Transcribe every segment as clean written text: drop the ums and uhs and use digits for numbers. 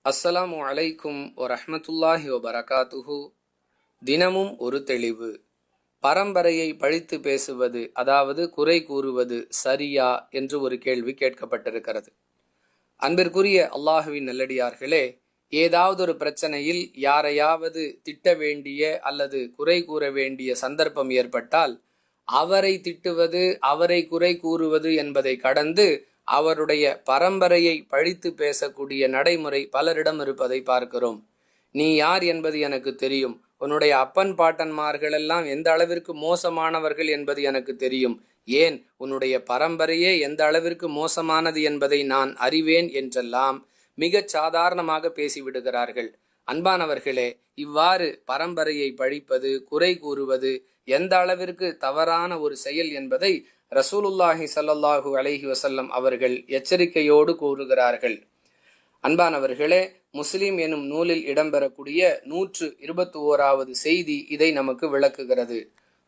அஸ்ஸலாமு அலைக்கும் வரஹ்மத்துல்லாஹி வபரகாத்துஹு. தினமும் ஒரு தெளிவு. பரம்பரையை பழித்து பேசுவது, அதாவது குறை கூறுவது சரியா என்று ஒரு கேள்வி கேட்கப்பட்டிருக்கிறது. அன்பிற்குரிய அல்லாஹுவின் நல்லடியார்களே, ஏதாவது ஒரு பிரச்சனையில் யாரையாவது திட்ட வேண்டிய அல்லது குறை கூற வேண்டிய சந்தர்ப்பம் ஏற்பட்டால் அவரை திட்டுவது, அவரை குறை கூறுவது என்பதை கடந்து அவருடைய பரம்பரையை பழித்து பேசக்கூடிய நடைமுறை பலரிடம் இருப்பதை பார்க்கிறோம். நீ யார் என்பது எனக்கு தெரியும், உன்னுடைய அப்பன் பாட்டன்மார்கள் எல்லாம் எந்த அளவிற்கு மோசமானவர்கள் என்பது எனக்கு தெரியும், ஏன் உன்னுடைய பரம்பரையே எந்த அளவிற்கு மோசமானது என்பதை நான் அறிவேன் என்றெல்லாம் மிகச் சாதாரணமாக பேசிவிடுகிறார்கள். அன்பானவர்களே, இவ்வாறு பரம்பரையை பழிப்பது, குறை கூறுவது எந்த அளவிற்கு தவறான ஒரு செயல் என்பதை ரசூலுல்லாஹி ஸல்லல்லாஹு அலைஹி வஸல்லம் அவர்கள் எச்சரிக்கையோடு கூறுகிறார்கள். அன்பானவர்களே, முஸ்லிம் எனும் நூலில் இடம்பெறக்கூடிய 121வது செய்தி இதை நமக்கு விளக்குகிறது.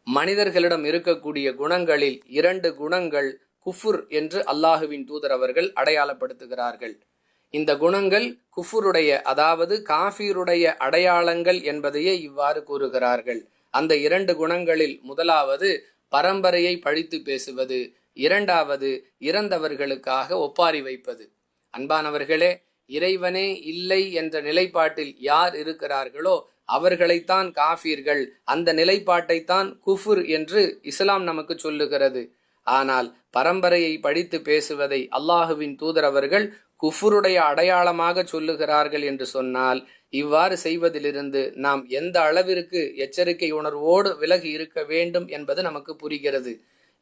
மனிதர்களிடம் இருக்கக்கூடிய குணங்களில் 2 குணங்கள் குஃபுர் என்று அல்லாஹுவின் தூதர் அவர்கள் அடையாளப்படுத்துகிறார்கள். இந்த குணங்கள் குஃபுருடைய, அதாவது காஃபிருடைய அடையாளங்கள் என்பதையே இவ்வாறு கூறுகிறார்கள். அந்த 2 குணங்களில் முதலாவது பரம்பரையை பழித்து பேசுவது, இரண்டாவது இறந்தவர்களுக்காக ஒப்பாரி வைப்பது. அன்பானவர்களே, இறைவனே இல்லை என்ற நிலைப்பாட்டில் யார் இருக்கிறார்களோ அவர்களைத்தான் காஃபீர்கள், அந்த நிலைப்பாட்டைத்தான் குஃபுர் என்று இஸ்லாம் நமக்கு சொல்லுகிறது. ஆனால் பரம்பரையை பழித்து பேசுவதை அல்லாஹுவின் தூதர் அவர்கள் குஃபுருடைய அடையாளமாக சொல்லுகிறார்கள் என்று சொன்னால், இவ்வாறு செய்வதிலிருந்து நாம் எந்த அளவிற்கு எச்சரிக்கை உணர்வோடு விலகி இருக்க வேண்டும் என்பது நமக்கு புரிகிறது.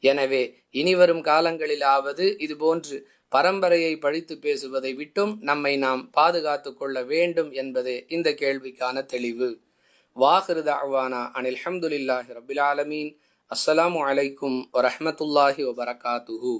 எனவே இனிவரும் காலங்களிலாவது இதுபோன்று பரம்பரையை பழித்து பேசுவதை விட்டும் நம்மை நாம் பாதுகாத்து கொள்ள வேண்டும் என்பதே இந்த கேள்விக்கான தெளிவு. வாஹிரு தஅவானா அனில் ஹம்துலில்லாஹி ரப்பில் ஆலமீன். அஸ்ஸலாமு அலைக்கும் வரஹ்மத்துல்லாஹி வபரகாத்துஹு.